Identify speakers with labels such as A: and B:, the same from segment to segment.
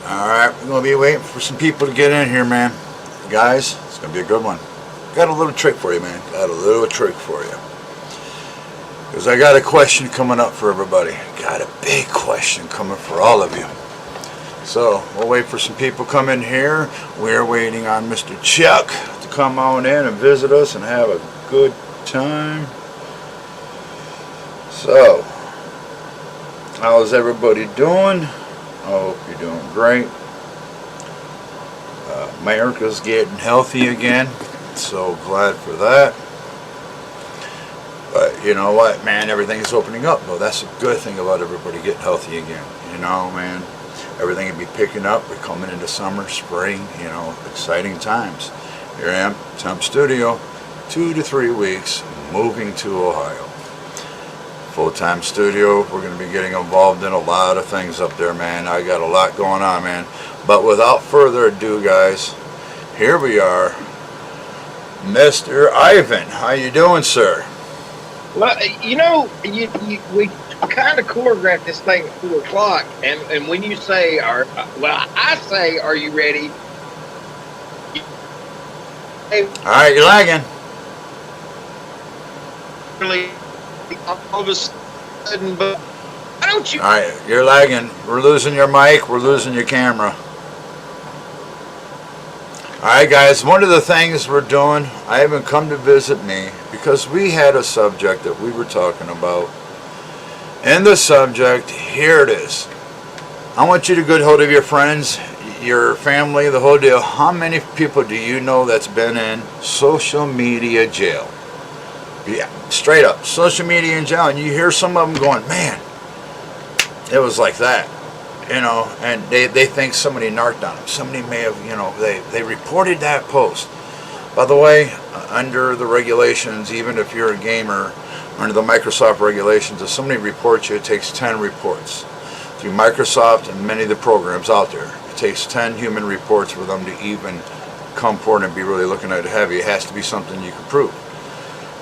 A: Alright, we're going to be waiting for some people to get in here, man. Guys, it's going to be a good one. Got a little trick for you, man. Got a little trick for you. Because I got a question coming up for everybody. Got a big question coming for all of you. So, we'll wait for some people to come in here. We're waiting on Mr. Chuck to come on in and visit us and have a good time. So, how's everybody doing? I hope you're doing great. America's getting healthy again. So glad for that. But you know what, man, everything's opening up. Well, that's a good thing about everybody getting healthy again. You know, man, everything will be picking up. We're coming into summer, spring, you know, exciting times. Here I am, Temp Studio, 2 to 3 weeks, moving to Ohio. Full-time studio. We're going to be getting involved in a lot of things up there, man. I got a lot going on, man. But without further ado, guys, here we are. Mr. Ivan, how you doing, sir?
B: Well, you know, we kind of choreographed this thing at 4 o'clock, and when you say, I say, are you ready?
A: All right, you're lagging.
B: Really, all of a sudden, but why don't you?
A: All right, you're lagging. We're losing your mic. We're losing your camera. All right, guys, one of the things we're doing, I haven't come to visit me because we had a subject that we were talking about. And the subject, here it is. I want you to get hold of your friends, your family, the whole deal. How many people do you know that's been in social media jail? Yeah, straight up, social media in jail. And you hear some of them going, man, it was like that. You know, and they think somebody narked on them. Somebody may have, you know, they reported that post. By the way, under the regulations, even if you're a gamer, under the Microsoft regulations, if somebody reports you, it takes 10 reports. Through Microsoft and many of the programs out there, it takes 10 human reports for them to even come forward and be really looking at it heavy. It has to be something you can prove.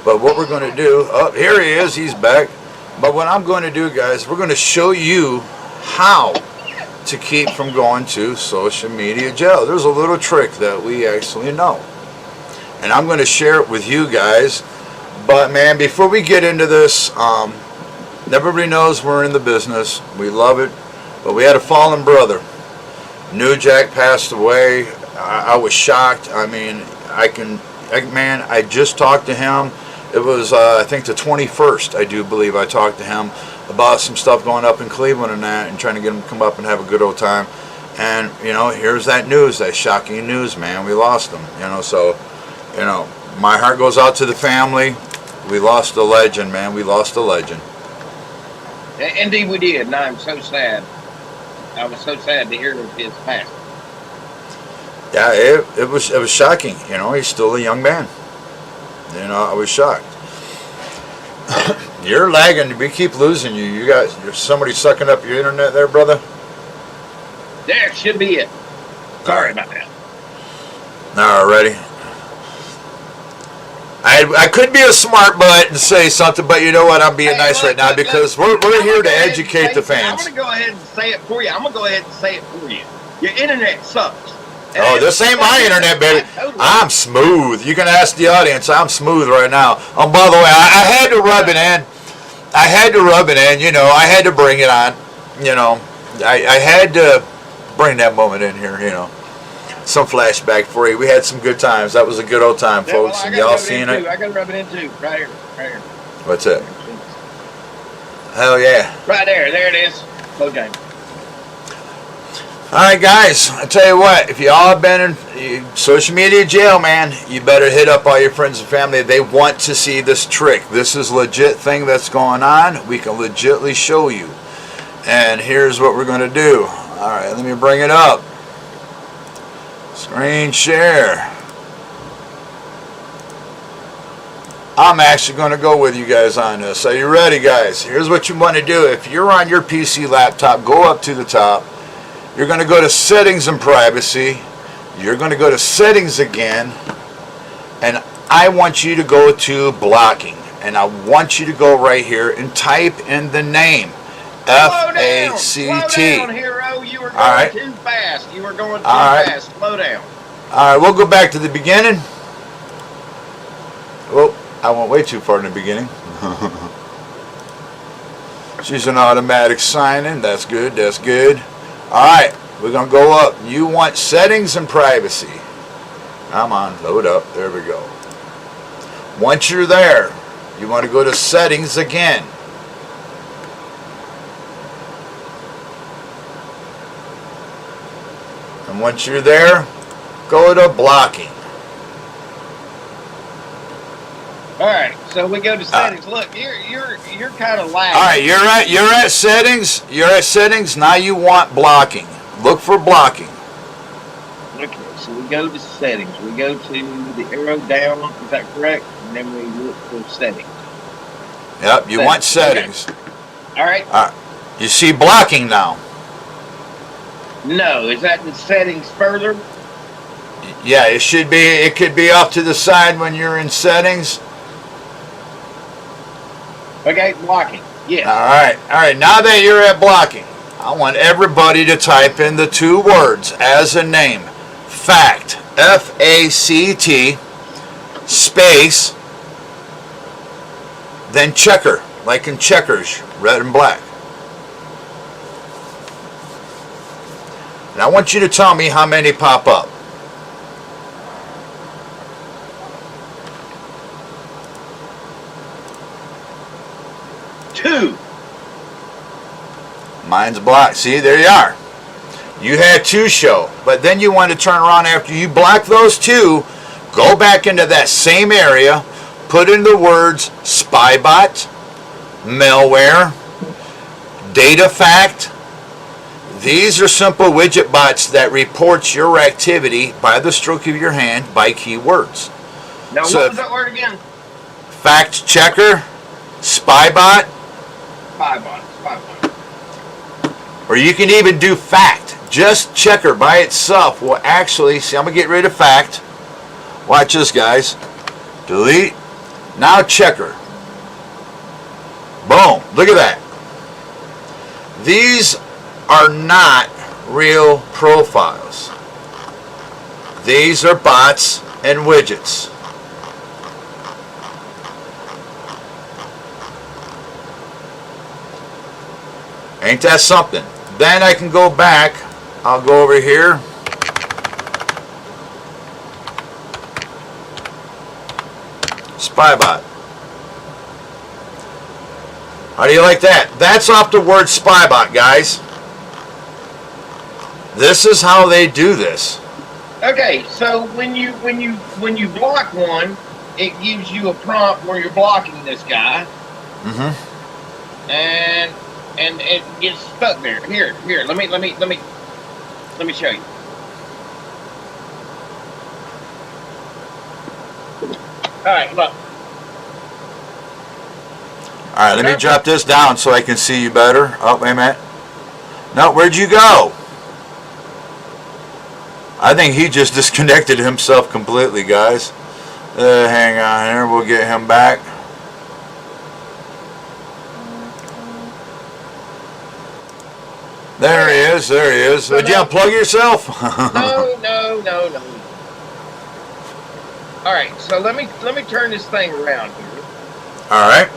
A: But what we're going to do, oh, here he is, he's back. But what I'm going to do, guys, we're going to show you how to keep from going to social media jail. There's a little trick that we actually know, and I'm going to share it with you guys. But man, before we get into this, everybody knows we're in the business. We love it, but we had a fallen brother. New Jack passed away. I was shocked. I mean, man, I just talked to him. It was I think the 21st, I do believe I talked to him about some stuff going up in Cleveland and that, and trying to get him to come up and have a good old time. And you know, here's that news, that shocking news, man. We lost him. You know, so you know, my heart goes out to the family. We lost a legend, man. We lost a legend.
B: Indeed, we did, and I'm so sad. I was so sad to hear of his passing.
A: Yeah, it was shocking. You know, he's still a young man. You know, I was shocked. You're lagging. We keep losing you. You guys, there's somebody sucking up your internet there, brother.
B: There should be it. Sorry about that.
A: Alrighty. I could be a smart butt and say something, but you know what? I'm being nice right now because we're here to educate the fans.
B: I'm going to go ahead and say it for you. Your internet sucks.
A: Oh, this ain't my internet, baby. I'm smooth. You can ask the audience. I'm smooth right now. Oh, by the way, I had to rub it in. You know, I had to bring it on. You know, I had to bring that moment in here, you know. Some flashback for you. We had some good times. That was a good old time, folks.
B: Well,
A: and y'all seen it?
B: I got to rub it in too. Right here.
A: What's that? Hell yeah.
B: Right there. There it is. Bojangles.
A: Alright guys, I tell you what, if you all have been in social media jail, man, you better hit up all your friends and family. They want to see this trick. This is a legit thing that's going on. We can legitly show you. And here's what we're going to do. Alright, let me bring it up. Screen share. I'm actually going to go with you guys on this. Are you ready, guys? Here's what you want to do. If you're on your PC laptop, go up to the top. You're going to go to settings and privacy. You're going to go to settings again. And I want you to go to blocking. And I want you to go right here and type in the name.
B: Slow down, hero. You were
A: All right.
B: going too fast. You were going too
A: All right.
B: fast. Slow down.
A: All right, we'll go back to the beginning. Oh, I went way too far in the beginning. She's an automatic sign-in. That's good. That's good. All right, we're going to go up. You want settings and privacy. Come on, load up. There we go. Once you're there, you want to go to settings again. And once you're there, go to blocking.
B: All right, so we go to settings. Look, you're kind of lagging.
A: All right, you're at settings. You're at settings. Now you want blocking. Look for blocking.
B: Okay, so we go to settings. We go to the arrow down. Is that correct? And then we look for settings.
A: Yep, you want settings.
B: Okay. All right.
A: You see blocking now.
B: No, is that in settings further?
A: Yeah, it should be. It could be off to the side when you're in settings.
B: Okay, blocking. Yeah.
A: All right. Now that you're at blocking, I want everybody to type in the two words as a name. Fact. F-A-C-T space. Then checker, like in checkers, red and black. And I want you to tell me how many pop up.
B: Two.
A: Mine's blocked. See, there you are. You had two show, but then you want to turn around after you block those two, go back into that same area, put in the words spybot, malware, data fact. These are simple widget bots that reports your activity by the stroke of your hand by keywords.
B: Now,
A: So
B: what was that word again?
A: Fact checker, spybot,
B: Spybot.
A: or you can even do fact. Just checker by itself will actually, see, I'm going to get rid of fact. Watch this, guys. Delete. Now checker. Boom. Look at that. These are not real profiles. These are bots and widgets. Ain't that something? Then I can go back. I'll go over here. Spybot. How do you like that? That's off the word spybot, guys. This is how they do this.
B: Okay, so when you block one, it gives you a prompt where you're blocking this guy, and it gets stuck there. Here. Let me show you. All right, look.
A: All right, let me drop this down so I can see you better. Oh, wait a minute. No, where'd you go? I think he just disconnected himself completely, guys. Hang on here. We'll get him back. There he is. There he is. Would you unplug yourself?
B: No. All right, so let me turn this thing around here,
A: All right.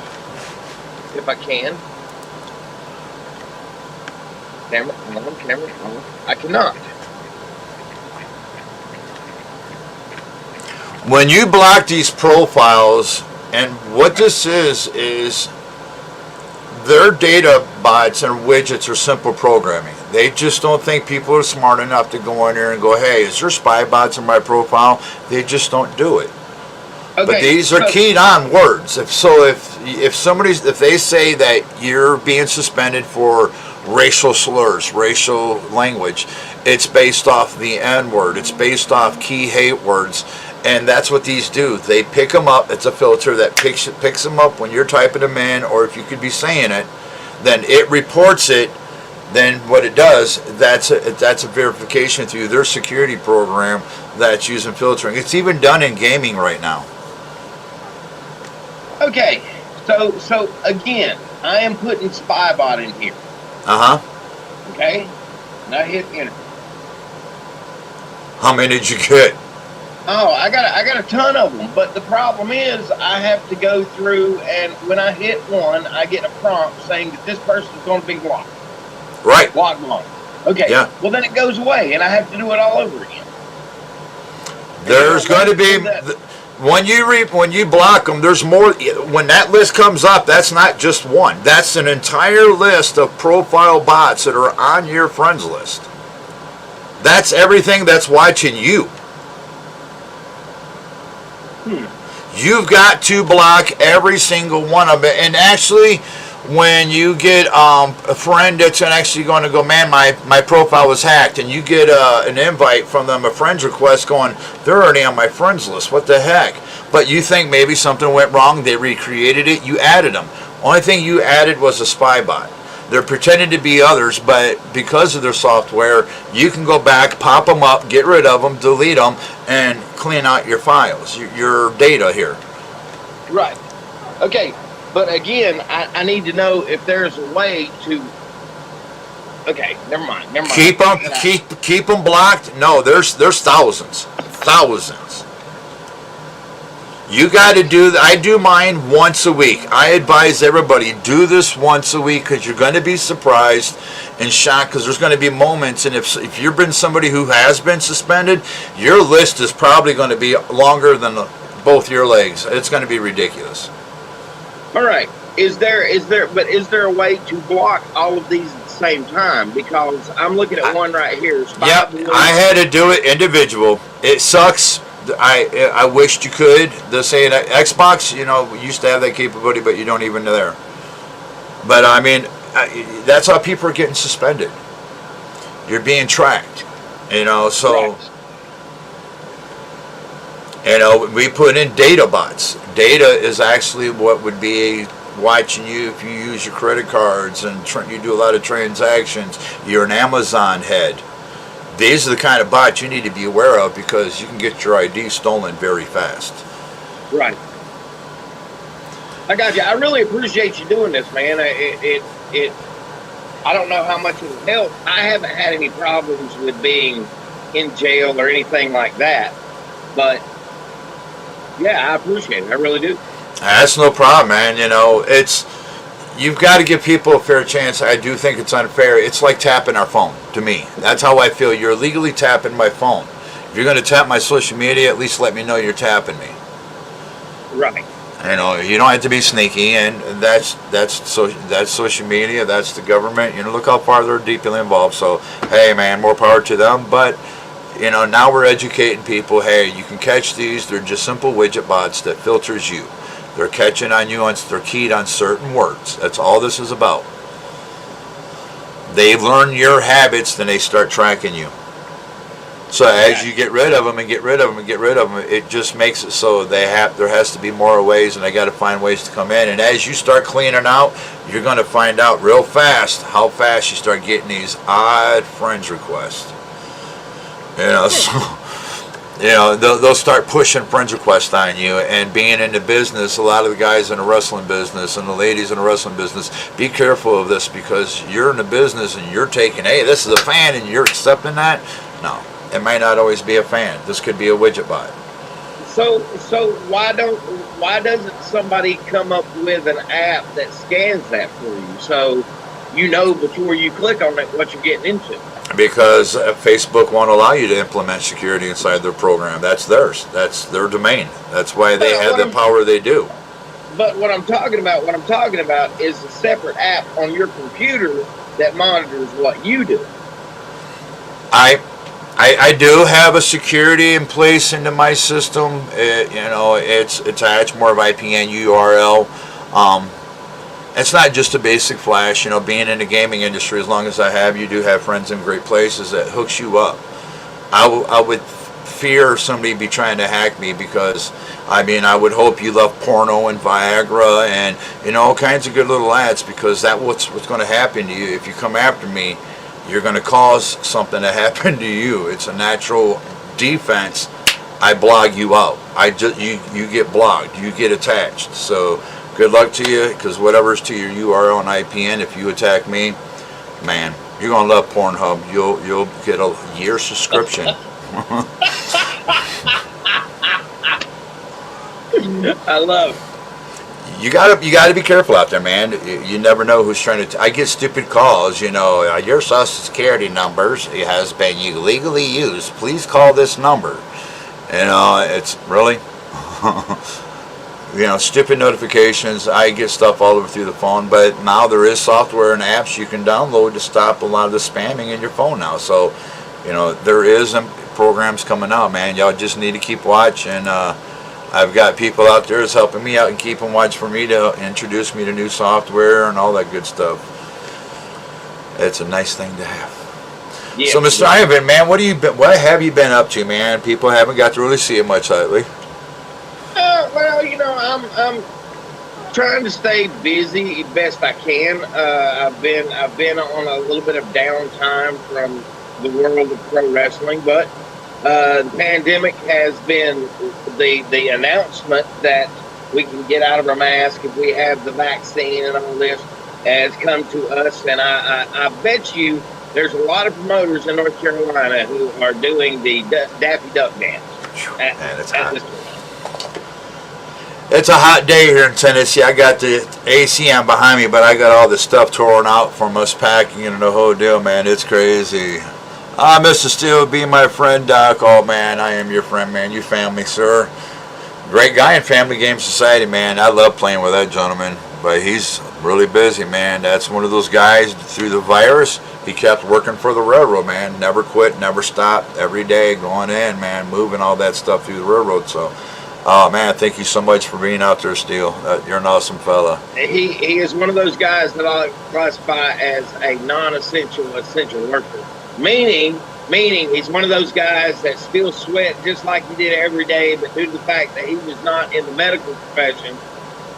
B: if I can. Camera on. I cannot.
A: When you block these profiles, and what this is their data bots and widgets are simple programming. They just don't think people are smart enough to go in there and go, hey, is there spy bots in my profile? They just don't do it.
B: Okay,
A: But these are
B: so-
A: keyed on words. If they say that you're being suspended for racial slurs, racial language, it's based off the N word. It's based off key hate words. And that's what these do. They pick them up. It's a filter that picks them up when you're typing them in, or if you could be saying it, then it reports it. Then what it does, that's a verification through their security program that's using filtering. It's even done in gaming right now.
B: Okay, so again, I am putting Spybot in here.
A: Uh-huh.
B: Okay, and I hit enter.
A: How many did you get?
B: Oh, I got a ton of them, but the problem is I have to go through, and when I hit one, I get a prompt saying that this person is going to be blocked.
A: Right.
B: Blocked. Okay.
A: Yeah.
B: Well, then it goes away, and I have to do it all over again.
A: There's going to be when you block them. There's more. When that list comes up, that's not just one. That's an entire list of profile bots that are on your friends list. That's everything that's watching you. You've got to block every single one of it. And actually, when you get a friend that's actually going to go, man, my profile was hacked, and you get an invite from them, a friend's request going, they're already on my friends list. What the heck? But you think maybe something went wrong. They recreated it. You added them. Only thing you added was a spy bot. They're pretending to be others, but because of their software, you can go back, pop them up, get rid of them, delete them, and clean out your files, your data here.
B: Right. Okay. But again, I need to know if there's a way to. Okay, never mind.
A: Keep them blocked. No, there's thousands. You got to do. I do mine once a week. I advise everybody do this once a week because you're going to be surprised and shocked because there's going to be moments. And if you've been somebody who has been suspended, your list is probably going to be longer than both your legs. It's going to be ridiculous.
B: All right. Is there a way to block all of these at the same time? Because I'm looking at one right here.
A: Yep, I had to do it individual. It sucks. I wished you could. The saying Xbox, used to have that capability, but you don't even know there. But I mean, that's how people are getting suspended. You're being tracked, so. Right. We put in data bots. Data is actually what would be watching you if you use your credit cards and you do a lot of transactions. You're an Amazon head. These are the kind of bots you need to be aware of because you can get your ID stolen very fast.
B: Right. I got you. I really appreciate you doing this, man. It I don't know how much it will help. I haven't had any problems with being in jail or anything like that, but yeah, I appreciate it. I really do.
A: That's no problem, man. You've got to give people a fair chance. I do think it's unfair. It's like tapping our phone, to me. That's how I feel. You're illegally tapping my phone. If you're going to tap my social media, at least let me know you're tapping me.
B: Right.
A: You don't have to be sneaky, and that's social media. That's the government. Look how far they're deeply involved. So, hey, man, more power to them. But now we're educating people. Hey, you can catch these. They're just simple widget bots that filters you. They're catching on you, they're keyed on certain words. That's all this is about. They learn your habits, then they start tracking you. So as you get rid of them and get rid of them and get rid of them, it just makes it so there has to be more ways, and they got to find ways to come in. And as you start cleaning out, you're going to find out real fast how fast you start getting these odd friends requests. They'll start pushing friends requests on you. And being in the business, a lot of the guys in the wrestling business and the ladies in the wrestling business, be careful of this because you're in the business and you're taking, hey, this is a fan and you're accepting that. No, it might not always be a fan. This could be a widget bot.
B: So why doesn't somebody come up with an app that scans that for you so before you click on it what you're getting into?
A: Because Facebook won't allow you to implement security inside their program. That's theirs. That's their domain. That's why they have the power they do.
B: But what I'm talking about is a separate app on your computer that monitors what you do.
A: I do have a security in place into my system. It's attached more of IPN URL. It's not just a basic flash. Being in the gaming industry, as long as you do have friends in great places that hooks you up. I would fear somebody be trying to hack me because, I would hope you love porno and Viagra and, all kinds of good little ads because that's what's going to happen to you. If you come after me, you're going to cause something to happen to you. It's a natural defense. I blog you out. You get blocked. You get attached. So good luck to you because whatever's to your URL and IPN, if you attack me, Man, you're gonna love Pornhub. You'll get a year subscription.
B: I love it.
A: You gotta be careful out there, man. You never know who's trying to. I get stupid calls. Your social security numbers has been illegally used. Please call this number. It's really, stupid notifications. I get stuff all over through the phone, but now there is software and apps you can download to stop a lot of the spamming in your phone now. So, there is programs coming out, man. Y'all just need to keep watch and. I've got people out there that's helping me out and keeping watch for me to introduce me to new software and all that good stuff. It's a nice thing to have.
B: Yeah,
A: So, Mr. Ivan, man, what have you been up to, man? People haven't got to really see it much lately.
B: Well, I'm trying to stay busy best I can. I've been on a little bit of downtime from the world of pro wrestling, but the pandemic has been the announcement that we can get out of our mask if we have the vaccine and all this has come to us, and I bet you there's a lot of promoters in North Carolina who are doing the Daffy Duck dance.
A: Man, it's hot. It's a hot day here in Tennessee. I got the AC on behind me, but I got all the stuff torn out from us packing and the whole deal, man. It's crazy. Mr. Steele, be my friend, Doc. Oh, man, I am your friend, man. You family, sir. Great guy in Family Game Society, man. I love playing with that gentleman, but he's really busy, man. That's one of those guys, through the virus, he kept working for the railroad, man. Never quit, never stopped. Every day going in, man, moving all that stuff through the railroad. So, oh, man, thank you so much for being out there, Steele. You're an awesome fella.
B: He is one of those guys that I classify as a non-essential essential worker. Meaning he's one of those guys that still sweat just like he did every day, but due to the fact that he was not in the medical profession,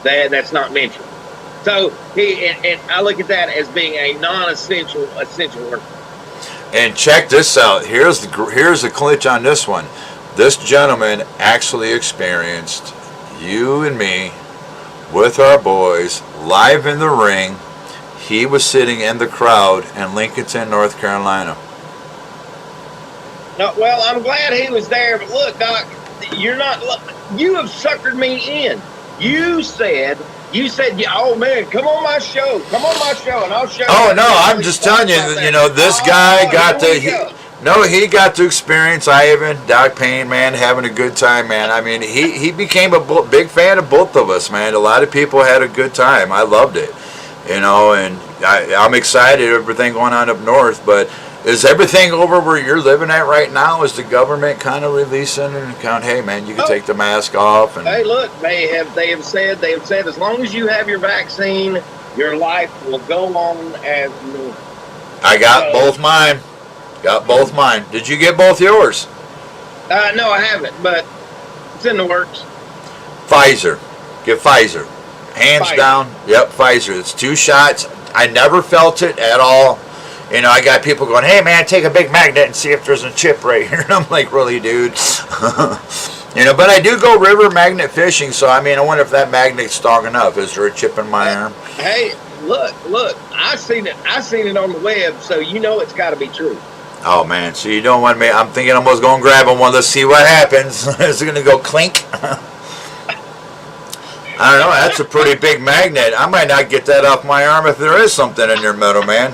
B: that's not mentioned. So and I look at that as being a non-essential essential worker.
A: And check this out. Here's the clinch on this one. This gentleman actually experienced you and me with our boys live in the ring. He was sitting in the crowd in Lincolnton, North Carolina.
B: No, well, I'm glad he was there, but look, Doc, you have suckered me in. You said, oh man, come on my show, and I'll show you.
A: Oh no, I'm just telling you, this guy got to. He got to experience Ivan, Doc Payne, man, having a good time, man. I mean, he became a big fan of both of us, man. A lot of people had a good time. I loved it, and I'm excited everything going on up north. But is everything over where you're living at right now? Is the government kind of releasing and hey, man, you can take the mask off? And
B: hey, look, they have said as long as you have your vaccine, your life will go on as normal.
A: I got both mine. Did you get both yours?
B: No, I haven't, but it's in the works.
A: Pfizer. Get Pfizer. Hands down. Yep, Pfizer. It's 2 shots. I never felt it at all. I got people going, hey, man, take a big magnet and see if there's a chip right here. And I'm like, really, dude? But I do go river magnet fishing, so, I wonder if that magnet's strong enough. Is there a chip in my arm?
B: Hey, look, I seen it on the web, so it's got to be true.
A: Oh, man, so you don't want me, I'm thinking I'm almost going to grab one. Let's see what happens. Is it going to go clink? I don't know, that's a pretty big magnet. I might not get that off my arm if there is something in there, metal man.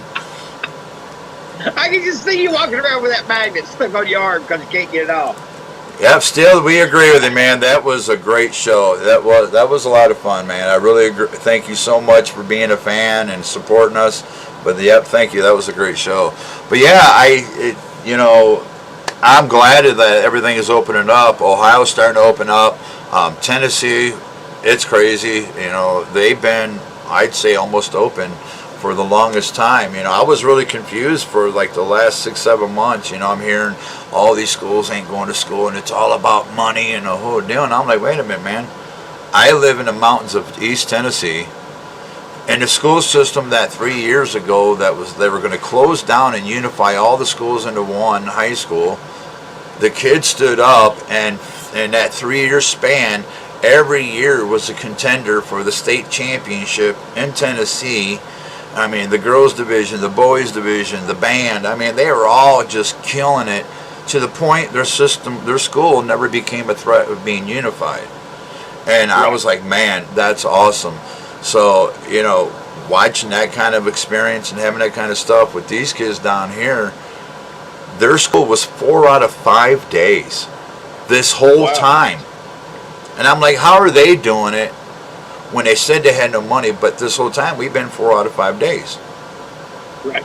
B: I can just see you walking around with that magnet stuck on your arm because you can't get it off.
A: Yep, still, we agree with you, man. That was a great show. That was a lot of fun, man. I really agree. Thank you so much for being a fan and supporting us. But yep, thank you. That was a great show. But yeah, I'm glad that everything is opening up. Ohio's starting to open up. Tennessee, it's crazy. They've been, I'd say, almost open for the longest time. I was really confused for like the last 6-7 months. I'm hearing all these schools ain't going to school and it's all about money and the whole deal. And I'm like, wait a minute, man. I live in the mountains of East Tennessee, and the school system that 3 years ago they were going to close down and unify all the schools into one high school. The kids stood up, and in that 3-year span, every year was a contender for the state championship in Tennessee. I mean, the girls division, the boys division, the band. I mean, they were all just killing it to the point their school never became a threat of being unified. And I was like, man, that's awesome. So, you know, watching that kind of experience and having that kind of stuff with these kids down here, their school was 4 out of 5 days this whole time. And I'm like, how are they doing it when they said they had no money, but this whole time we've been 4 out of 5 days?
B: Right.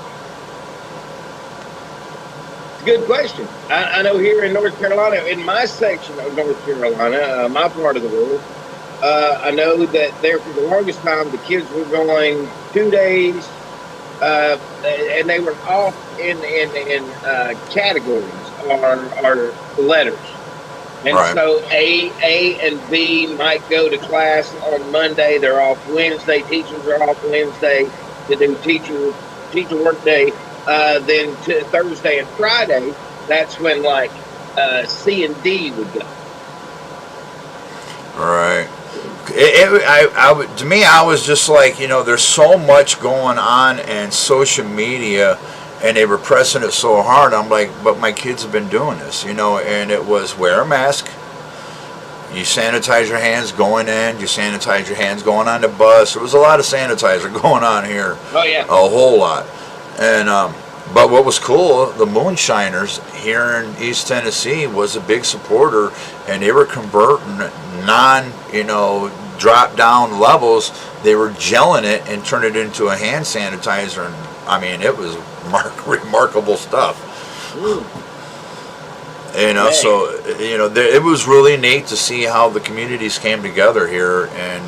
B: Good question. I know here in North Carolina, in my section of North Carolina, my part of the world, I know that there for the longest time the kids were going 2 days, and they were off in categories or letters. And so A and B might go to class on Monday. They're off Wednesday. Teachers are off Wednesday to do teacher work day. Then to Thursday and Friday, that's when like C and D would go.
A: Right. To me, I was just like, you know, there's so much going on in social media, and they were pressing it so hard. I'm like, but my kids have been doing this, you know, and it was wear a mask. You sanitize your hands going in. You sanitize your hands going on the bus. There was a lot of sanitizer going on here.
B: Oh, yeah.
A: A whole lot. And, but what was cool, the Moonshiners here in East Tennessee was a big supporter, and they were converting drop down levels. They were gelling it and turning it into a hand sanitizer, and I mean, it was remarkable stuff. You know, so, you know, it was really neat to see how the communities came together here, and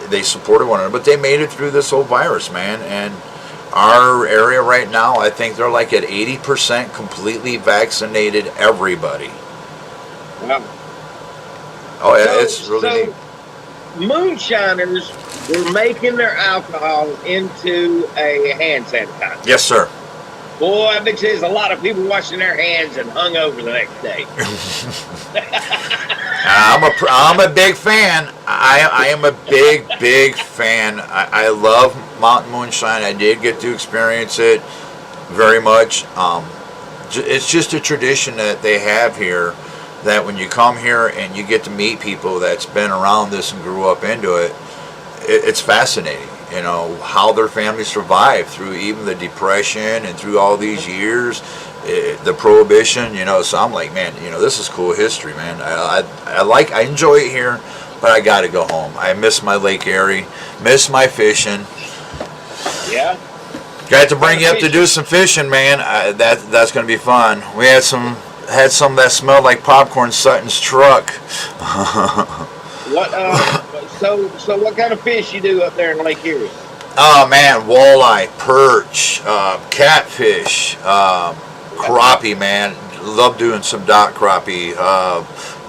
A: they supported one another, but they made it through this whole virus, man. And our area right now, I think they're like at 80% completely vaccinated, everybody.
B: Wow.
A: Oh, yeah, it's really neat.
B: Moonshiners were making their alcohol into a hand sanitizer.
A: Yes, sir.
B: Boy, I bet you there's a lot of people washing their hands and hung over the next day.
A: I'm a big fan. I am a big fan. I love Mountain Moonshine. I did get to experience it very much. It's just a tradition that they have here, that when you come here and you get to meet people that's been around this and grew up into it, it's fascinating. You know, how their family survived through even the Depression and through all these years, the Prohibition, you know. So I'm like, man, you know, this is cool history, man. I enjoy it here, but I got to go home. I miss my Lake Erie, miss my fishing.
B: Yeah.
A: Got to bring you up to do some fishing, man. That's going to be fun. We had some that smelled like popcorn in Sutton's truck.
B: What? So what kind of fish you do up there in Lake Erie?
A: Oh man, walleye, perch, catfish, crappie, man. Love doing some dock crappie,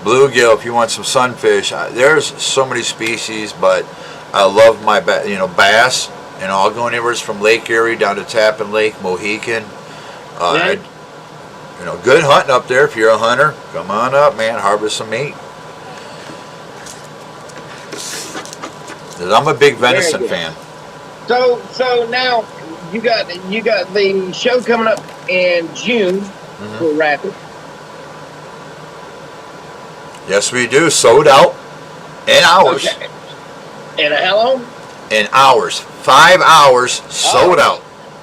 A: bluegill. If you want some sunfish, there's so many species, but I love my bass. You know, I'll go anywhere from Lake Erie down to Tappan Lake, Mohican. You know, good hunting up there. If you're a hunter, come on up, man. Harvest some meat. I'm a big venison fan.
B: So now you got the show coming up in June for Rapid.
A: Yes, we do. Sold out in hours.
B: Okay. And how long?
A: In hours. 5 hours. Sold out.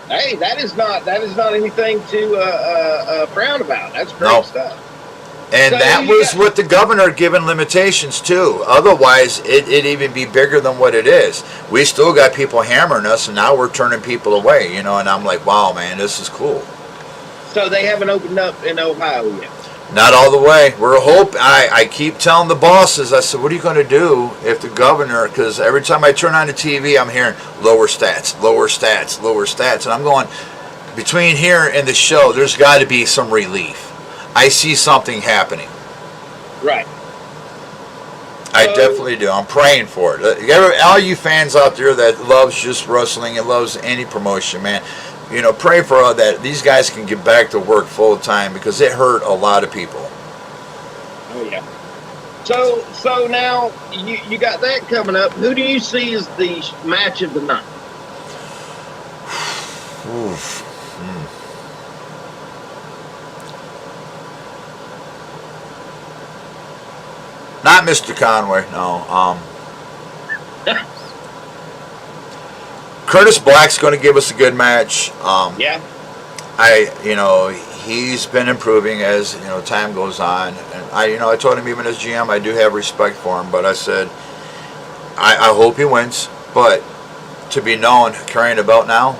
B: Hey, that is not anything to frown about. That's great stuff.
A: And so that was with the governor giving limitations too. Otherwise, it'd even be bigger than what it is. We still got people hammering us, and now we're turning people away. You know, and I'm like, wow, man, this is cool.
B: So they haven't opened up in Ohio yet.
A: Not all the way. I keep telling the bosses, I said, what are you going to do if the governor, because every time I turn on the TV, I'm hearing lower stats, lower stats, lower stats. And I'm going, between here and the show, there's got to be some relief. I see something happening.
B: Right.
A: I definitely do. I'm praying for it. All you fans out there that loves just wrestling and loves any promotion, man, you know, pray for all that. These guys can get back to work full time, because it hurt a lot of people.
B: Oh yeah. So now you got that coming up. Who do you see as the match of the night?
A: Oof. Not Mr. Conway, no. Curtis Black's going to give us a good match.
B: Yeah.
A: He's been improving as time goes on, and I told him even as GM I do have respect for him, but I said I hope he wins, but to be known carrying a belt now,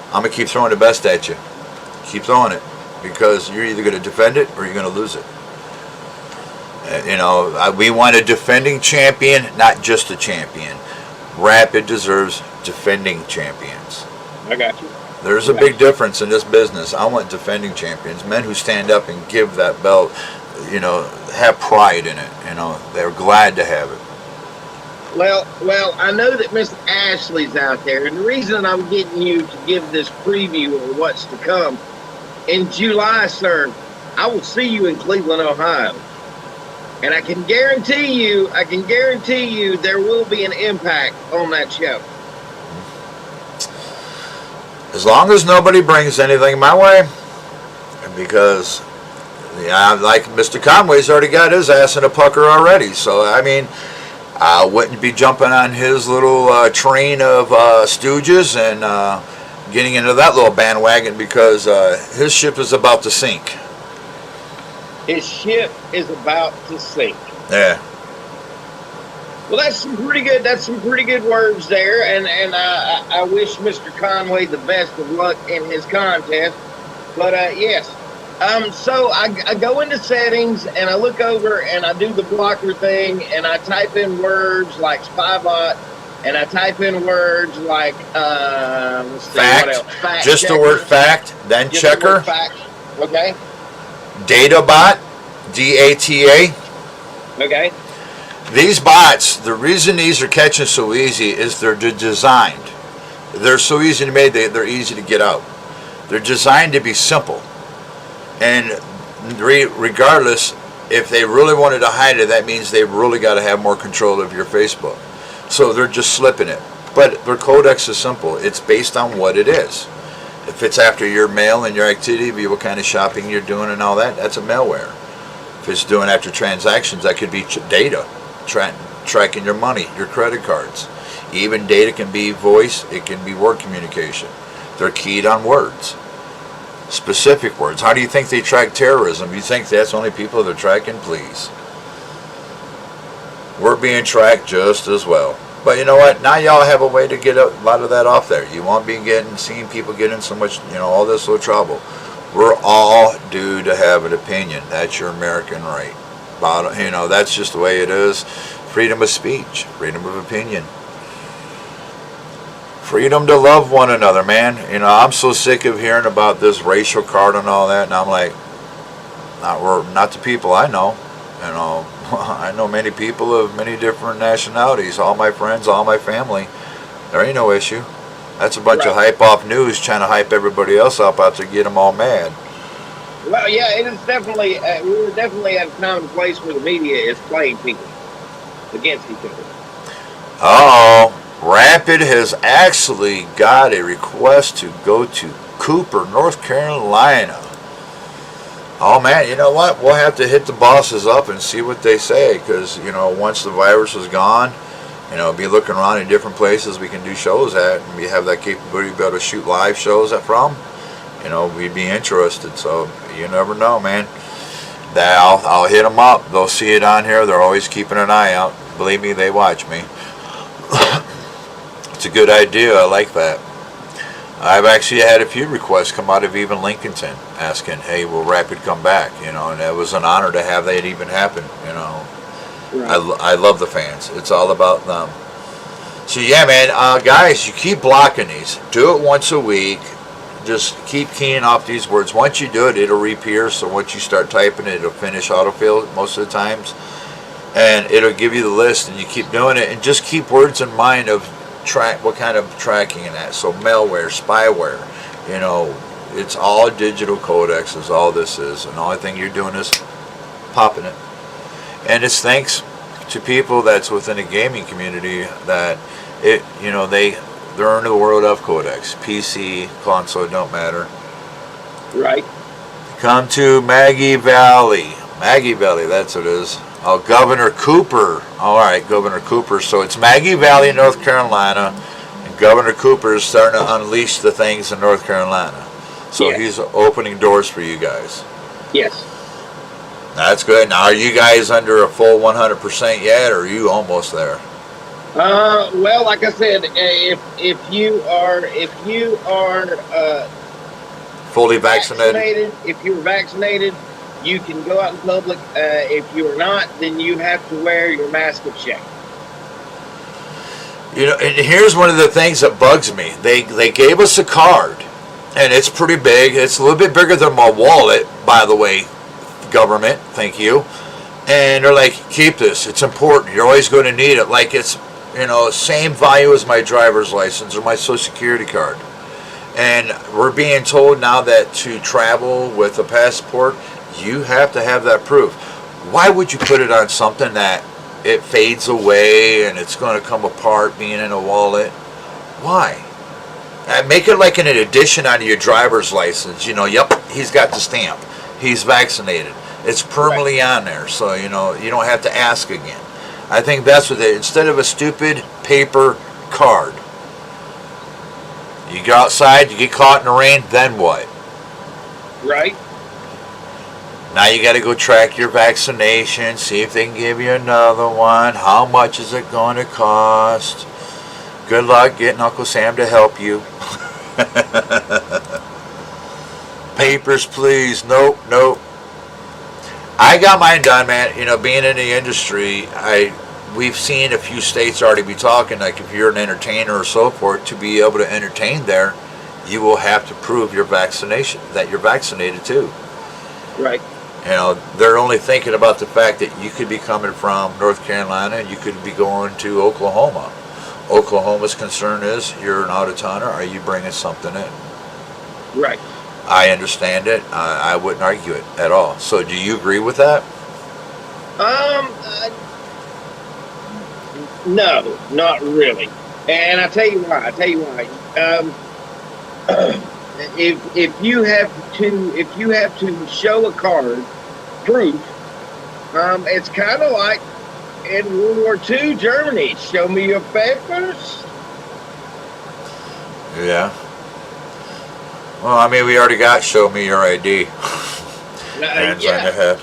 A: I'm gonna keep throwing the best at you. Keep throwing it, because you're either gonna defend it or you're gonna lose it. We want a defending champion, not just a champion. Rapid deserves defending champions.
B: I got you.
A: There's a big difference in this business. I want defending champions, men who stand up and give that belt, have pride in it. They're glad to have it.
B: Well, I know that Miss Ashley's out there, and the reason I'm getting you to give this preview of what's to come, in July, sir, I will see you in Cleveland, Ohio. And I can guarantee you there will be an impact on that show.
A: As long as nobody brings anything my way, because like Mr. Conway's already got his ass in a pucker already. So I wouldn't be jumping on his little train of stooges and getting into that little bandwagon, because his ship is about to sink.
B: His ship is about to sink.
A: Yeah.
B: Well, that's some pretty good words there, and I wish Mr. Conway the best of luck in his contest. But yes, so I go into settings and I look over and I do the blocker thing, and I type in words like Spybot, and I type in words like let's see,
A: fact.
B: What else? Fact
A: just
B: checker.
A: the word fact, then
B: Just
A: checker.
B: the word fact. Okay.
A: Databot, DATA.
B: Okay.
A: These bots, the reason these are catching so easy is they're designed. They're so easy to make, they're easy to get out. They're designed to be simple. And regardless, if they really wanted to hide it, that means they've really got to have more control of your Facebook. So they're just slipping it. But their codex is simple. It's based on what it is. If it's after your mail and your activity, what kind of shopping you're doing and all that, that's a malware. If it's doing after transactions, that could be data, tracking your money, your credit cards. Even data can be voice, it can be word communication. They're keyed on words, specific words. How do you think they track terrorism? You think that's only people they're tracking? Please. We're being tracked just as well. But you know what? Now y'all have a way to get a lot of that off there. You won't be seeing people get in so much, all this little trouble. We're all due to have an opinion. That's your American right. That's just the way it is. Freedom of speech, freedom of opinion, freedom to love one another, man. I'm so sick of hearing about this racial card and all that, and I'm like, not the people I know. I know many people of many different nationalities, all my friends, all my family. There ain't no issue. That's a bunch of hype off news trying to hype everybody else up out to get them all mad.
B: Well, yeah, it is definitely, we're definitely at a time and place where the media is playing people against each other.
A: Oh, Rapid has actually got a request to go to Cooper, North Carolina. Oh man, you know what? We'll have to hit the bosses up and see what they say, because once the virus is gone, be looking around in different places we can do shows at, and we have that capability to be able to shoot live shows from. We'd be interested. So you never know, man. I'll hit them up. They'll see it on here. They're always keeping an eye out. Believe me, they watch me. It's a good idea. I like that. I've actually had a few requests come out of even Lincolnton asking, hey, will Rapid come back? And it was an honor to have that even happen.
B: Right.
A: I love the fans. It's all about them. So yeah, man, guys, you keep blocking these. Do it once a week. Just keep keying off these words. Once you do it, it'll reappear. So once you start typing it, it'll finish autofill most of the times. And it'll give you the list, and you keep doing it. And just keep words in mind of what kind of tracking in that. So malware, spyware, it's all digital codex is all this is. And the only thing you're doing is popping it. And it's thanks to people that's within the gaming community that they they're under the World F Codex. PC, console, don't matter.
B: Right.
A: Come to Maggie Valley. Maggie Valley, that's what it is. Oh, Governor Cooper. All right, Governor Cooper. So it's Maggie Valley, North Carolina, and Governor Cooper is starting to unleash the things in North Carolina. So
B: Yeah.
A: he's opening doors for you guys.
B: Yes.
A: That's good. Now, are you guys under a full 100% yet, or are you almost there?
B: Well, like I said, if you are
A: Fully vaccinated?
B: if you're vaccinated, you can go out in public. If you're not, then you have to wear your mask and check.
A: You know, and here's one of the things that bugs me. They gave us a card, and it's pretty big. It's a little bit bigger than my wallet, by the way, government. Thank you. And they're like, keep this. It's important. You're always going to need it. Like it's, you know, same value as my driver's license or my Social Security card. And we're being told now that to travel with a passport, you have to have that proof. Why would you put it on something that it fades away and it's going to come apart being in a wallet? Why? And make it like an addition onto your driver's license. You know, yep, he's got the stamp. He's vaccinated. It's permanently on there, so you know you don't have to ask again. I think that's what they, instead of a stupid paper card. You go outside, you get caught in the rain, then what?
B: Right.
A: Now you got to go track your vaccination, see if they can give you another one. How much is it going to cost? Good luck getting Uncle Sam to help you. Papers, please. Nope, nope. I got mine done, man. You know, being in the industry, we've seen a few states already be talking, like if you're an entertainer or so forth, to be able to entertain there, you will have to prove your vaccination, that you're vaccinated too.
B: Right.
A: You know, they're only thinking about the fact that you could be coming from North Carolina and you could be going to Oklahoma. Oklahoma's concern is you're an out-of-towner. Are you bringing something in?
B: Right.
A: I understand it. I wouldn't argue it at all. So do you agree with that?
B: No, not really. And I tell you why. If you have to show a card, proof, it's kind of like in World War II Germany. Show me your papers.
A: Yeah. Well, I mean, we already got show me your ID. Hands on your head.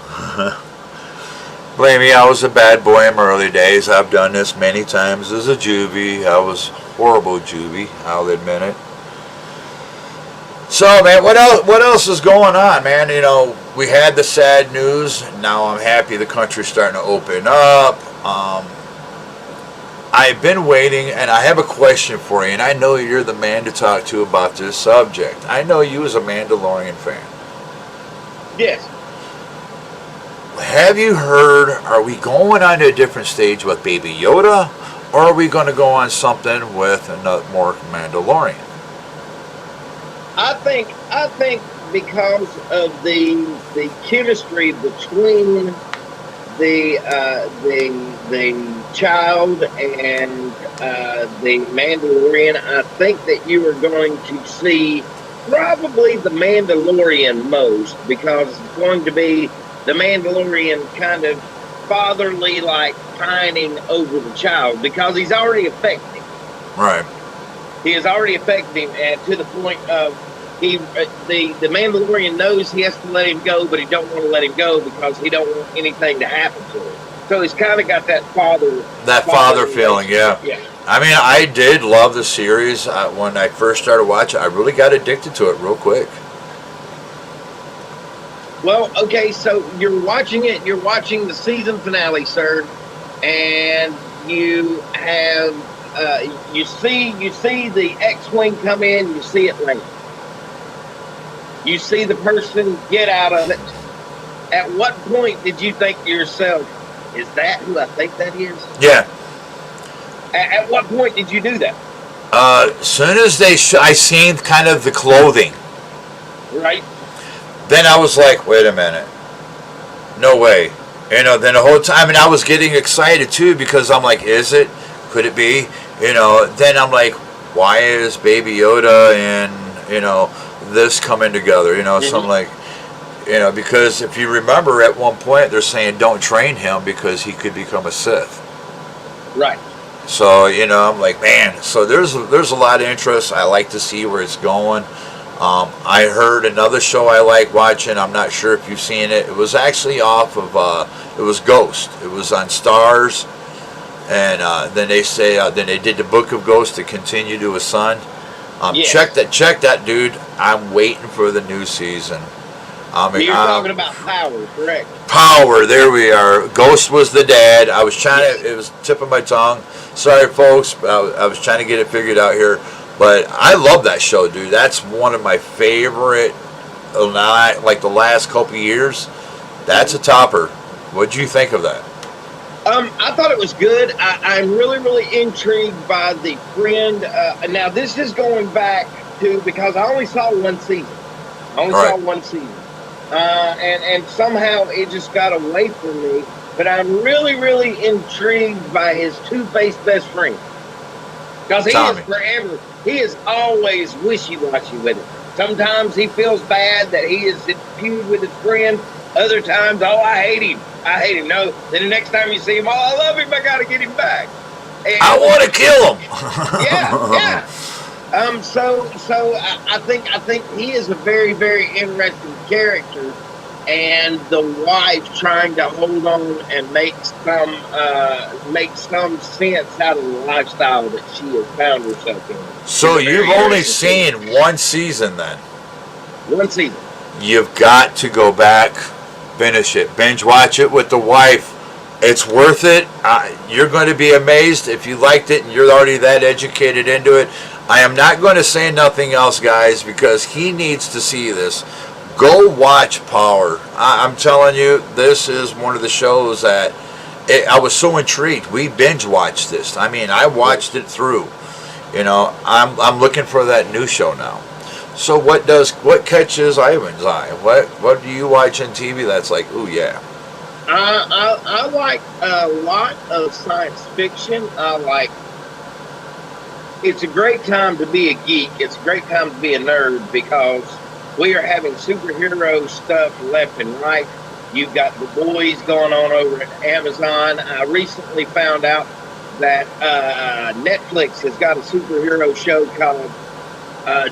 A: Believe me, I was a bad boy in my early days. I've done this many times as a juvie. I was horrible juvie, I'll admit it. So, man, what else is going on, man? You know, we had the sad news. Now I'm happy the country's starting to open up. I've been waiting, and I have a question for you, and I know you're the man to talk to about this subject. I know you as a Mandalorian fan.
B: Yes.
A: Have you heard, are we going on to a different stage with Baby Yoda, or are we going to go on something with another more Mandalorian?
B: I think because of the chemistry between the child and the Mandalorian, I think that you are going to see probably the Mandalorian most, because it's going to be the Mandalorian kind of fatherly, like pining over the child, because he's already affected him.
A: Right.
B: He has already affected him, and to the point of the Mandalorian knows he has to let him go, but he don't want to let him go because he don't want anything to happen to him. So he's kind of got that father
A: feeling, yeah.
B: Yeah.
A: I mean, I did love the series. When I first started watching, I really got addicted to it real quick.
B: Well, okay, so you're watching it. You're watching the season finale, sir, and you have you see the X-wing come in. You see it land. You see the person get out of it. At what point did you think to yourself, is that who I think that is?
A: Yeah.
B: At what point did you do that?
A: As soon as I seen kind of the clothing,
B: Right?
A: then I was like, wait a minute. No way. You know, then the whole time, and I was getting excited too, because I'm like, is it? Could it be? You know, then I'm like, why is Baby Yoda and, you know, this coming together? You know, something like, you know, because if you remember at one point they're saying don't train him because he could become a Sith.
B: Right.
A: So, you know, I'm like, man, so there's a lot of interest. I like to see where it's going. I heard another show I like watching. I'm not sure if you've seen it. It was actually off of, it was Ghost. It was on Stars. And then they say, then they did the Book of Ghost to continue to a son.
B: Yes.
A: Check that, dude. I'm waiting for the new season.
B: You're talking about Power, correct?
A: Power, there we are. Ghost was the dad. I was trying to, it was tip of my tongue. Sorry, folks, I was trying to get it figured out here. But I love that show, dude. That's one of my favorite, like the last couple years. That's a topper. What'd you think of that?
B: I thought it was good. I'm really, really intrigued by the friend. Now, this is going back to, because I only saw one season. Saw one season. And somehow it just got away from me. But I'm really, really intrigued by his two-faced best friend. Because he is always wishy-washy with it. Sometimes he feels bad that he is in feud with his friend. Other times, oh, I hate him. No, then the next time you see him, oh, I love him. I got to get him back. And
A: I want to kill him.
B: yeah. So I think he is a very, very interesting character, and the wife trying to hold on and make some sense out of the lifestyle that she has found herself in.
A: So you've only seen one season, then?
B: One season.
A: You've got to go back, finish it, binge watch it with the wife. It's worth it. You're going to be amazed if you liked it and you're already that educated into it. I am not going to say nothing else, guys, because he needs to see this. Go watch Power. I'm telling you, this is one of the shows that I was so intrigued. We binge watched this. I mean, I watched it through. You know, I'm looking for that new show now. So what catches Ivan's eye? What do you watch on TV that's like, ooh, yeah?
B: I like a lot of science fiction. It's a great time to be a geek. It's a great time to be a nerd because we are having superhero stuff left and right. You've got The Boys going on over at Amazon. I recently found out that Netflix has got a superhero show called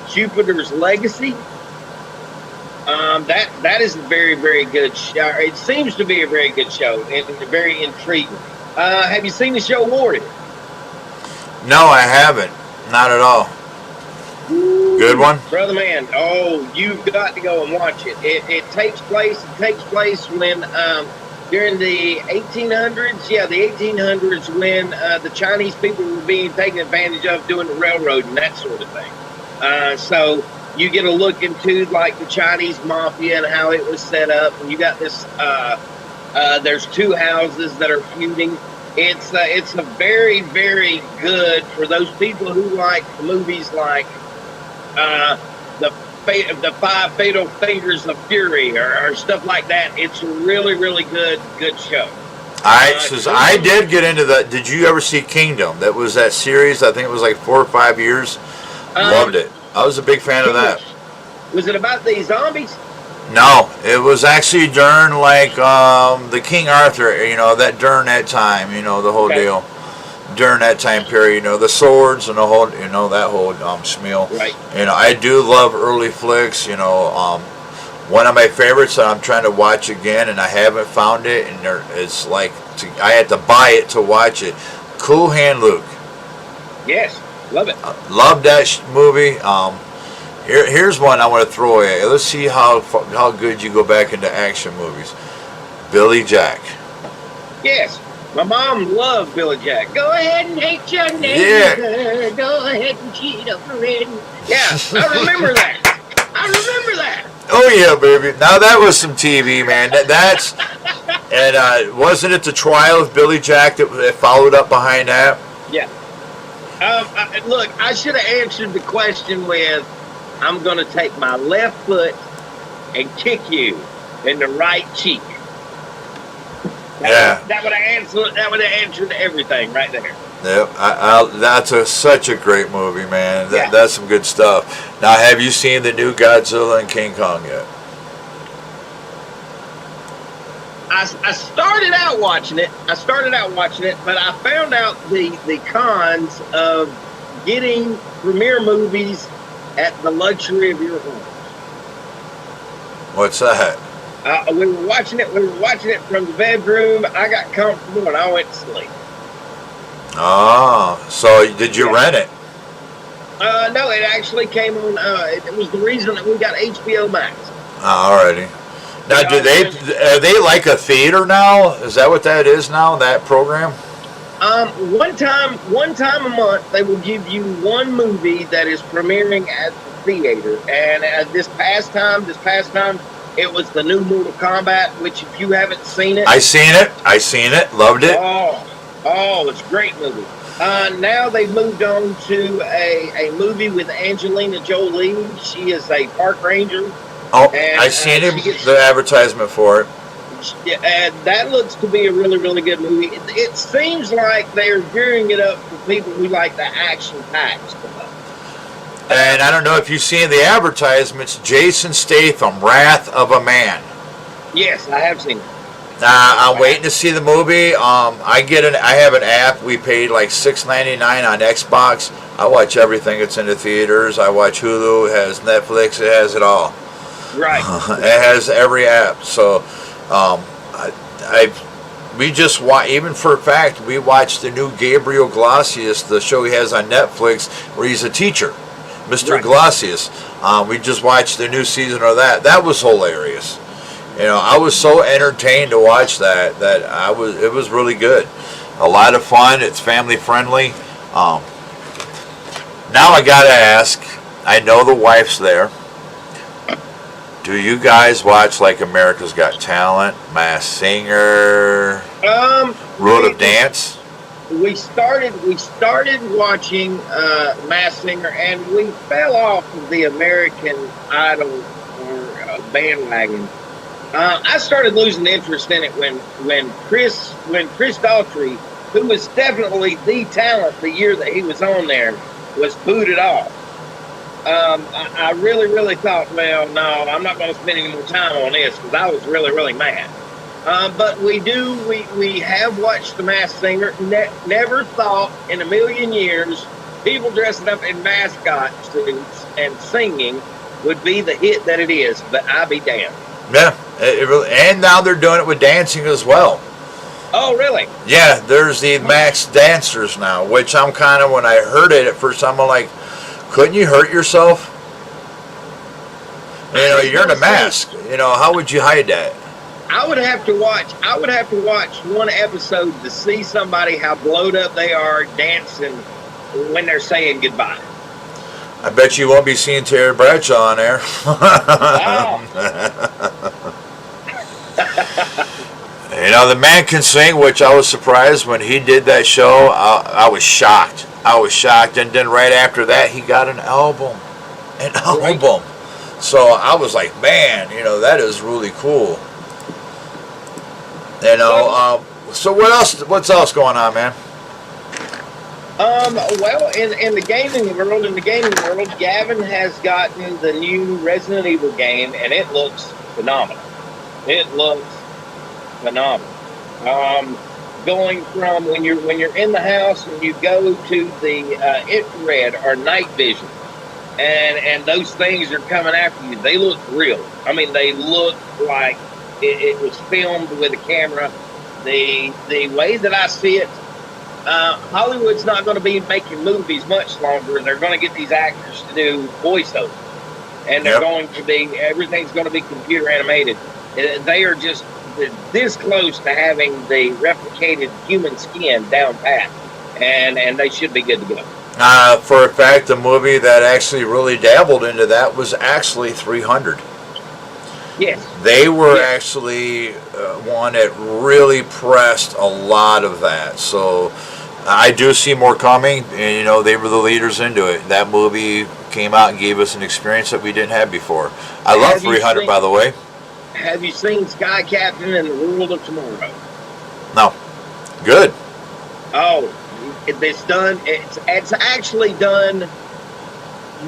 B: Jupiter's Legacy. That is a very, very good show. It seems to be a very good show and very intriguing. Have you seen the show Warrior?
A: No, I haven't. Not at all. Good one?
B: Brother man, oh, you've got to go and watch it. It takes place when during the 1800s, the 1800s, when the Chinese people were being taken advantage of doing the railroad and that sort of thing. So you get a look into like the Chinese mafia and how it was set up, and you got this. There's two houses that are feuding. It's a very, very good for those people who like movies like the Five Fatal Fingers of Fury or stuff like that. It's a really, really good show.
A: I did get into that. Did you ever see Kingdom? That was that series. I think it was like 4 or 5 years. Loved it. I was a big fan of that.
B: Was it about the zombies?
A: No, it was actually during like the King Arthur, during that time, the whole deal. During that time period, the swords and the whole, that whole schmeal.
B: Right.
A: I do love early flicks, one of my favorites that I'm trying to watch again and I haven't found it, and it's like, I had to buy it to watch it. Cool Hand Luke.
B: Yes, love it.
A: Love that movie. Here's one I want to throw at you. Let's see how good you go back into action movies. Billy Jack.
B: Yes. My mom loved Billy Jack. Go ahead and hate your neighbor.
A: Yeah.
B: Go ahead and cheat a friend. Yeah, I remember that.
A: Oh yeah, baby. Now that was some TV, man. That's and wasn't it The Trial of Billy Jack that followed up behind that?
B: Yeah. Look, I should have answered the question with, I'm going to take my left foot and kick you in the right cheek. That would have answered everything right there.
A: Yep, that's such a great movie, man.
B: Yeah.
A: That's some good stuff. Now, have you seen the new Godzilla and King Kong yet?
B: I started out watching it. But I found out the cons of getting premiere movies at the luxury of your home.
A: What's that?
B: We were watching it. From the bedroom. I got comfortable and I went to sleep.
A: Oh, so did you rent it?
B: No, it actually came on. It was the reason that we got HBO Max.
A: Alrighty. Now, are they like a theater now? Is that what that is now? That program?
B: One time a month, they will give you one movie that is premiering at the theater. And this past time, it was the new Mortal Kombat. Which, if you haven't seen it,
A: I seen it. Loved it.
B: Oh, it's a great movie. Now they've moved on to a movie with Angelina Jolie. She is a park ranger.
A: Oh, I seen the advertisement for it.
B: And that looks to be a really, really good movie. It seems like they're gearing it up for people who like the action-packed stuff.
A: And I don't know if you've seen the advertisements. Jason Statham, Wrath of a Man.
B: Yes, I have seen it.
A: I'm waiting to see the movie. I have an app. We paid like $6.99 on Xbox. I watch everything that's in the theaters. I watch Hulu. It has Netflix. It has it all.
B: Right.
A: It has every app. So, we just even for a fact, we watched the new Gabriel Glacius, the show he has on Netflix, where he's a teacher, Mr.
B: Right.
A: Glacius. We just watched the new season of that. That was hilarious. You know, I was so entertained to watch that it was really good. A lot of fun. It's family friendly. Now I gotta ask. I know the wife's there. Do you guys watch like America's Got Talent, Masked Singer, Road of Dance?
B: We started watching Masked Singer, and we fell off of the American Idol or bandwagon. I started losing interest in it when Chris Daughtry, who was definitely the talent the year that he was on there, was booted off. I really, really thought, well, no, I'm not going to spend any more time on this, because I was really, really mad. But we have watched The Masked Singer. Never thought in a million years people dressing up in mascot suits and singing would be the hit that it is. But I be damned.
A: Yeah, it really, and now they're doing it with dancing as well.
B: Oh, really?
A: Yeah, there's the Masked Dancers now, which I'm kind of, when I heard it at first, I'm like, couldn't you hurt yourself? You know, you're in a mask. You know, how would you hide that?
B: I would have to watch one episode to see somebody how blowed up they are dancing when they're saying goodbye.
A: I bet you won't be seeing Terry Bradshaw on there.
B: Wow.
A: You know, the man can sing, which I was surprised when he did that show. I was shocked. And then right after that, he got an album.
B: Right.
A: So I was like, man, you know, that is really cool. You know, so what's else going on, man?
B: Well, in the gaming world, Gavin has gotten the new Resident Evil game, and it looks phenomenal. Going from when you're in the house and you go to the infrared or night vision, and those things are coming after you. They look real. I mean, they look like it was filmed with a camera. The way that I see it, Hollywood's not going to be making movies much longer. They're going to get these actors to do voiceover, and they're going to be, everything's going to be computer animated. They are just this close to having the replicated human skin down pat, and they should be good to go.
A: For a fact, the movie that actually really dabbled into that was actually 300.
B: Yes.
A: They were actually one that really pressed a lot of that. So I do see more coming, and you know, they were the leaders into it. That movie came out and gave us an experience that we didn't have before. I love 300, by the way.
B: Have you seen Sky Captain and the World of Tomorrow?
A: No. Good.
B: Oh, It's done. It's actually done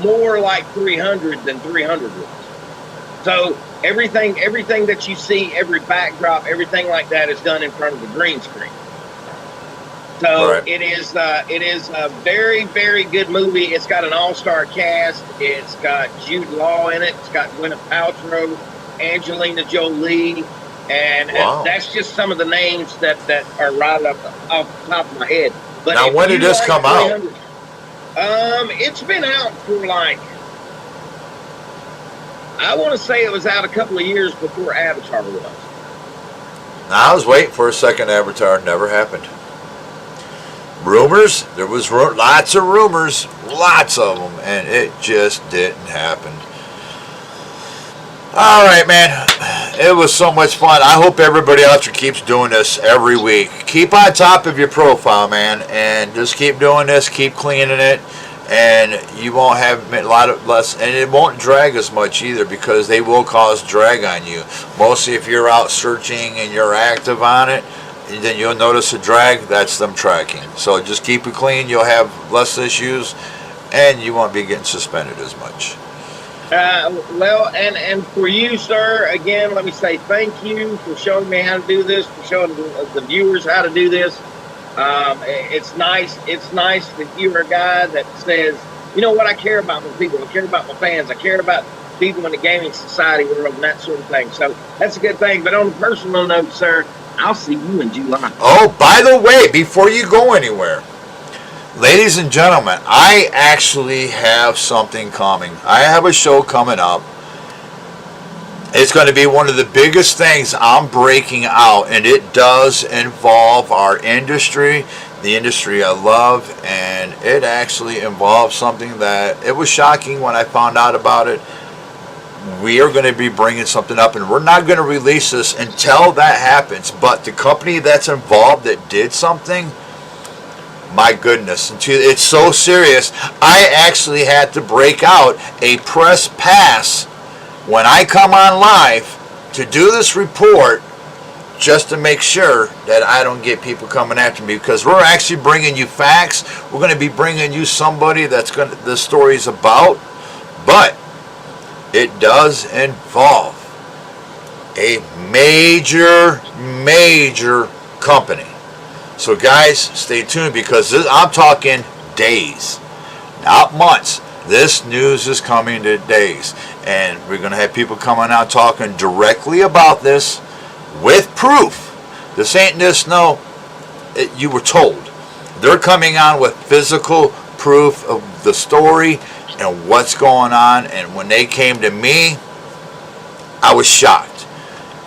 B: more like 300 than 300 was. So everything that you see, every backdrop, everything like that is done in front of the green screen. So
A: Right.
B: it is a very, very good movie. It's got an all-star cast. It's got Jude Law in it. It's got Gwyneth Paltrow, Angelina Jolie, and
A: Wow.
B: that's just some of the names that are right off the top of my head. But
A: Now,
B: if
A: when did
B: you
A: this
B: like
A: come out?
B: 300 it's been out for like, I want to say it was out a couple of years before Avatar was.
A: Now, I was waiting for a second Avatar. Never happened. Rumors. There was lots of rumors. Lots of them. And it just didn't happen. All right, man. It was so much fun. I hope everybody out there keeps doing this every week. Keep on top of your profile, man. And just keep doing this. Keep cleaning it. And you won't have a lot of less, and it won't drag as much either, because they will cause drag on you. Mostly if you're out searching and you're active on it, then you'll notice a drag. That's them tracking. So just keep it clean. You'll have less issues, and you won't be getting suspended as much.
B: Well, and for you, sir, again, let me say thank you for showing me how to do this, for showing the viewers how to do this. It's nice. It's nice that you're a guy that says, you know what, I care about my people. I care about my fans. I care about people in the gaming society world and that sort of thing. So that's a good thing. But on a personal note, sir, I'll see you in July.
A: Oh, by the way, before you go anywhere, ladies and gentlemen, I actually have something coming. I have a show coming up. It's going to be one of the biggest things I'm breaking out, and it does involve our industry, the industry I love, and it actually involves something that it was shocking when I found out about it. We are going to be bringing something up, and we're not going to release this until that happens. But the company that's involved that did something, my goodness, it's so serious. I actually had to break out a press pass when I come on live to do this report, just to make sure that I don't get people coming after me, because we're actually bringing you facts. We're going to be bringing you somebody that's going to, the story's about, but it does involve a major company. So guys, stay tuned, because I'm talking days, not months. This news is coming to days, and we're going to have people coming out talking directly about this with proof. This ain't just you were told. They're coming on with physical proof of the story and what's going on. And when they came to me, I was shocked.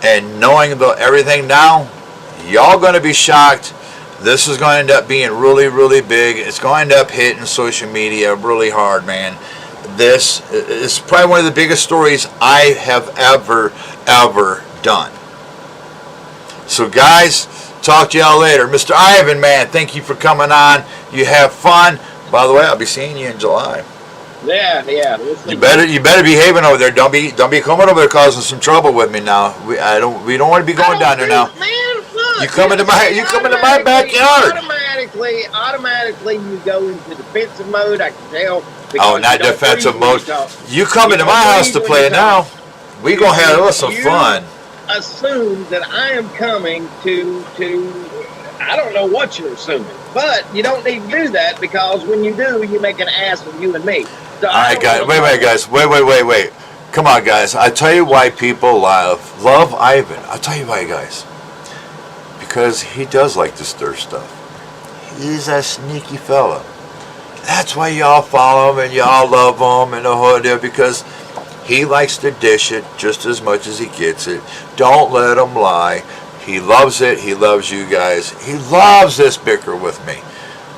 A: And knowing everything now, y'all going to be shocked. This is going to end up being really big. It's going to end up hitting social media really hard, man. This is probably one of the biggest stories I have ever done. So guys, talk to y'all later. Mr. Ivan, man, thank you for coming on. You have fun. By the way, I'll be seeing you in July.
B: Yeah.
A: You better behaving over there. Don't be coming over there causing some trouble with me now. We don't want to be going down there now.
B: Man, look,
A: You come into my backyard.
B: Automatically, you go into defensive mode. I can tell.
A: Oh, not defensive mode. You come into my house to play now. We gonna have some fun.
B: Assume that I am coming to. I don't know what you're assuming, but you don't need to do that, because when you do, you make an ass of you and me. So
A: All right, guys. Wait, guys. Wait. Come on, guys. I tell you why people love Ivan. I'll tell you why, guys. Because he does like to stir stuff. He's a sneaky fella. That's why y'all follow him and y'all love him and the whole deal, because he likes to dish it just as much as he gets it. Don't let him lie. He loves it. He loves you guys. He loves this bicker with me.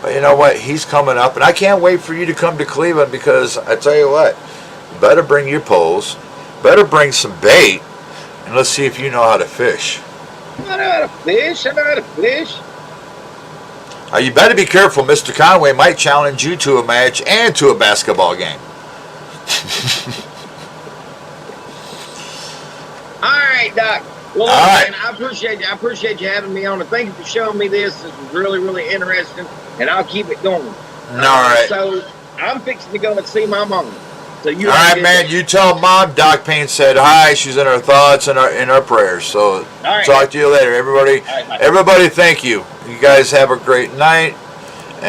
A: But you know what? He's coming up, and I can't wait for you to come to Cleveland, because I tell you what, you better bring your poles, better bring some bait, and let's see if you know how to fish.
B: I know how to fish.
A: You better be careful. Mr. Conway might challenge you to a match and to a basketball game.
B: All right, Doc. Well,
A: All right.
B: man, I appreciate you having me on, and thank you for showing me this. This was really, really interesting, and I'll keep it going.
A: All right.
B: So I'm fixing to go and see my mom. So you.
A: All
B: have a
A: right,
B: good
A: man.
B: day.
A: You tell Mom Doc Payne said hi. She's in our thoughts and in our prayers. So
B: right.
A: talk to you later, everybody.
B: All right, bye.
A: Everybody, thank you. You guys have a great night. And